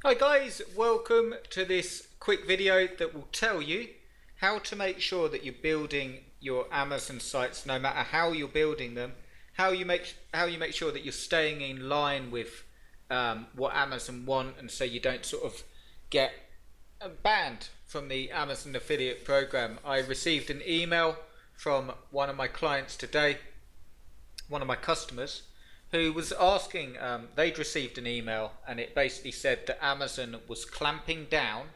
Hi guys, welcome to this quick video that will tell you how to make sure that you're building your Amazon sites, no matter how you're building them, how you make sure that you're staying in line with what Amazon want, and so you don't sort of get banned from the Amazon affiliate program. I received an email from one of my clients today, one of my customers, who was asking, they'd received an email and it basically said that Amazon was clamping down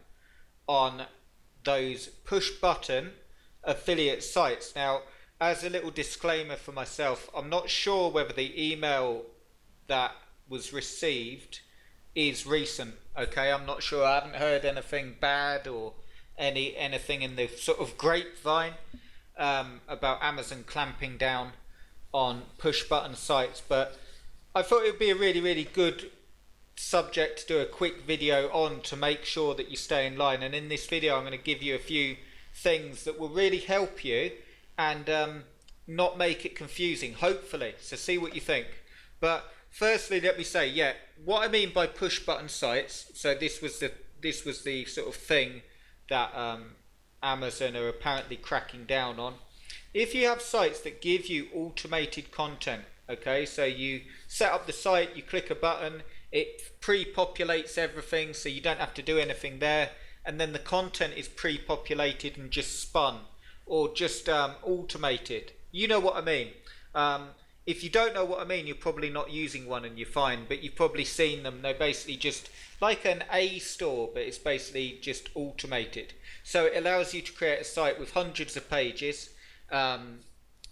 on those push button affiliate sites. Now, as a little disclaimer for myself, I'm not sure whether the email that was received is recent. Okay, I'm not sure. I haven't heard anything bad or anything in the sort of grapevine about Amazon clamping down on push button sites, but I thought it would be a really good subject to do a quick video on to make sure that you stay in line. And in this video I'm going to give you a few things that will really help you and not make it confusing, hopefully. So see what you think. But firstly, let me say, what I mean by push button sites, so this was the sort of thing that Amazon are apparently cracking down on. If you have sites that give you automated content, okay, so you set up the site, you click a button, it pre-populates everything so you don't have to do anything there, and then the content is pre-populated and just spun or just automated. You know what I mean. If you don't know what I mean, you're probably not using one and you're fine, but you've probably seen them. They're basically just like an A store, but it's basically just automated. So it allows you to create a site with hundreds of pages,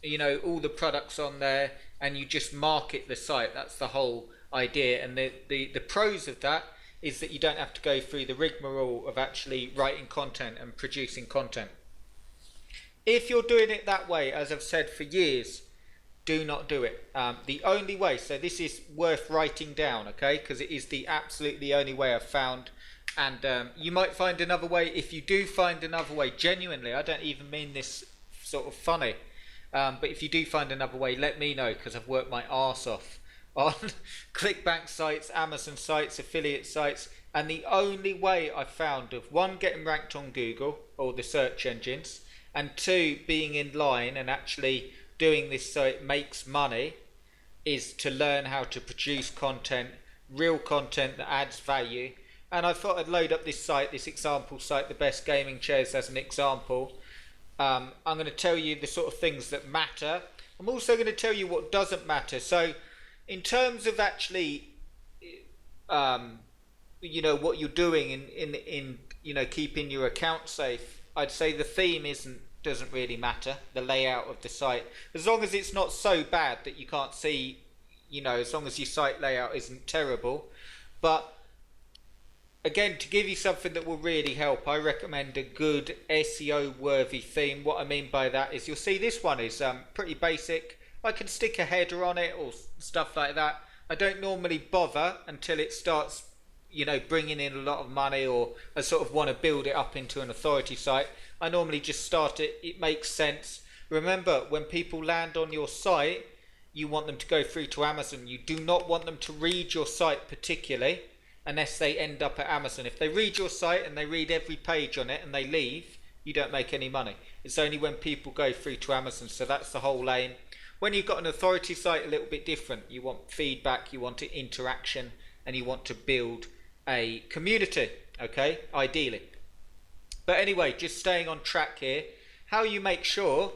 you know, all the products on there, and you just market the site. That's the whole idea. And the pros of that is that you don't have to go through the rigmarole of actually writing content and producing content. If you're doing it that way, as I've said for years, do not do it. The only way, so this is worth writing down, okay, because it is the absolutely only way I've found. And you might find another way. If you do find another way, genuinely, I don't even mean this sort of funny, but if you do find another way, let me know, because I've worked my arse off on ClickBank sites, Amazon sites, affiliate sites, and the only way I've found of, one, getting ranked on Google or the search engines, and two, being in line and actually doing this so it makes money, is to learn how to produce content, real content that adds value. And I thought I'd load up this site, this example site, the best gaming chairs, as an example. I'm going to tell you the sort of things that matter. I'm also going to tell you what doesn't matter. So in terms of actually you know, what you're doing in you know, keeping your account safe, I'd say the theme doesn't really matter, the layout of the site, as long as it's not so bad that you can't see, you know, as long as your site layout isn't terrible. But again, to give you something that will really help, I recommend a good SEO worthy theme. What I mean by that is, you'll see this one is pretty basic. I can stick a header on it or stuff like that. I don't normally bother until it starts, you know, bringing in a lot of money, or I sort of want to build it up into an authority site. I normally just start it. It makes sense. Remember, when people land on your site, you want them to go through to Amazon. You do not want them to read your site particularly unless they end up at Amazon. If they read your site and they read every page on it and they leave, you don't make any money. It's only when people go through to Amazon. So that's the whole aim. When you've got an authority site, a little bit different. You want feedback, you want interaction, and you want to build a community, okay, ideally. But anyway, just staying on track here, how you make sure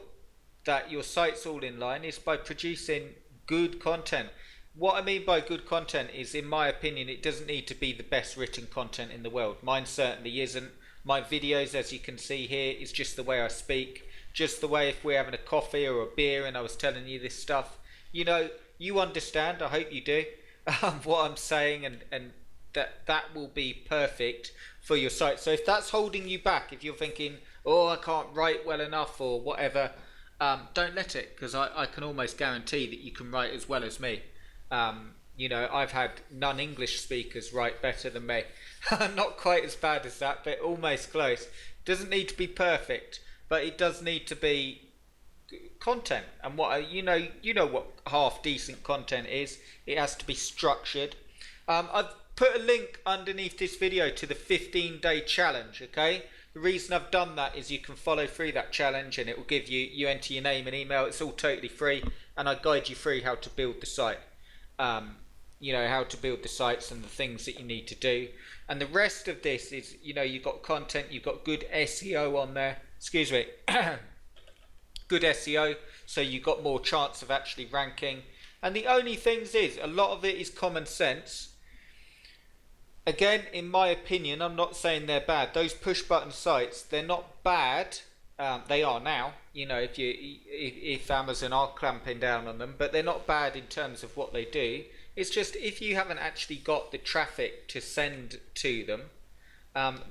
that your site's all in line is by producing good content. What I mean by good content is, in my opinion, it doesn't need to be the best written content in the world. Mine certainly isn't. My videos, as you can see here, is just the way I speak, just the way if we're having a coffee or a beer and I was telling you this stuff, you know, you understand, I hope you do, what I'm saying, and that will be perfect for your site. So if that's holding you back, if you're thinking, oh, I can't write well enough or whatever, don't let it, because I can almost guarantee that you can write as well as me. You know, I've had non-English speakers write better than me. Not quite as bad as that, but almost close. Doesn't need to be perfect, but it does need to be content. And what you know what half decent content is. It has to be structured. I've put a link underneath this video to the 15-day challenge, okay? The reason I've done that is you can follow through that challenge and it will give you, you enter your name and email, it's all totally free, and I guide you through how to build the site. You know, how to build the sites and the things that you need to do. And the rest of this is, you know, you've got content, you've got good SEO on there, excuse me, good SEO, so you've got more chance of actually ranking. And the only things is, a lot of it is common sense. Again, in my opinion, I'm not saying they're bad. Those push button sites, they're not bad. They are now, you know, if Amazon are clamping down on them, but they're not bad in terms of what they do. It's just if you haven't actually got the traffic to send to them,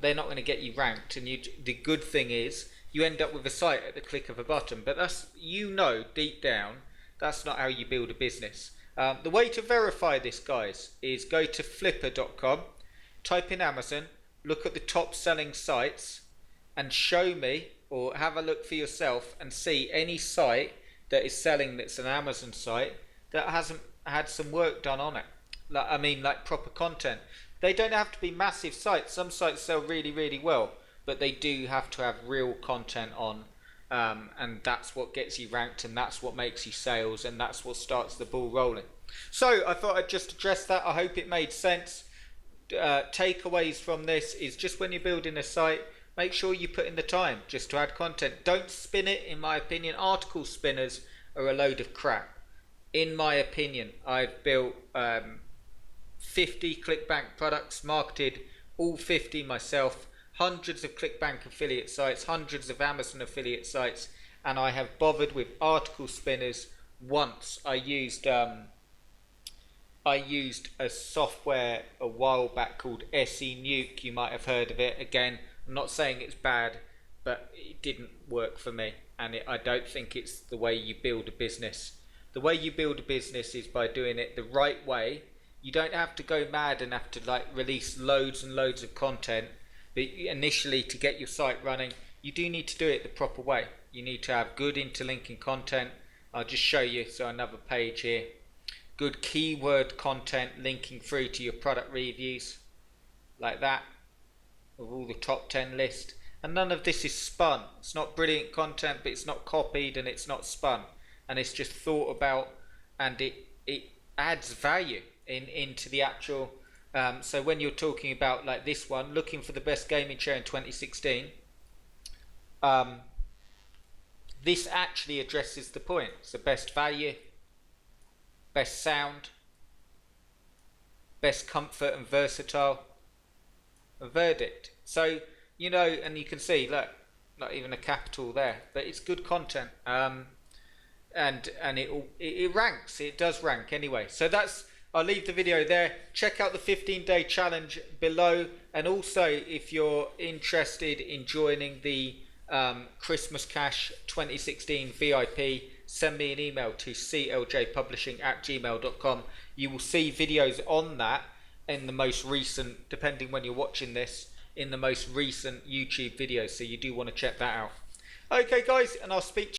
they're not going to get you ranked. And the good thing is you end up with a site at the click of a button. But that's, you know, deep down, that's not how you build a business. The way to verify this, guys, is go to flipper.com, type in Amazon, look at the top selling sites, and show me, or have a look for yourself and see any site that is selling that's an Amazon site that hasn't had some work done on it. Like proper content. They don't have to be massive sites. Some sites sell really, really well, but they do have to have real content on, and that's what gets you ranked, and that's what makes you sales, and that's what starts the ball rolling. So I thought I'd just address that. I hope it made sense. Takeaways from this is just when you're building a site, make sure you put in the time just to add content. Don't spin it, in my opinion. Article spinners are a load of crap. In my opinion, I've built 50 ClickBank products, marketed all 50 myself, hundreds of ClickBank affiliate sites, hundreds of Amazon affiliate sites, and I have bothered with article spinners once. I used a software a while back called SE Nuke. You might have heard of it. Again, I'm not saying it's bad, but it didn't work for me, and I don't think it's the way you build a business. The way you build a business is by doing it the right way. You don't have to go mad and have to like release loads and loads of content, but initially to get your site running, you do need to do it the proper way. You need to have good interlinking content. I'll just show you, so another page here. Good keyword content linking through to your product reviews, like that, with all the top 10 list. And none of this is spun. It's not brilliant content, but it's not copied and it's not spun. And it's just thought about, and it adds value into the actual, so when you're talking about like this one, looking for the best gaming chair in 2016, this actually addresses the point. It's the best value, best sound, best comfort and versatile, a verdict. So, you know, and you can see, look, not even a capital there, but it's good content. And it ranks. It does rank anyway. So that's, I'll leave the video there. Check out the 15-day challenge below, and also if you're interested in joining the Christmas Cash 2016 VIP, send me an email to cljpublishing@gmail.com. You will see videos on that in the most recent, depending when you're watching this, in the most recent YouTube videos, so you do want to check that out. Okay guys, and I'll speak to you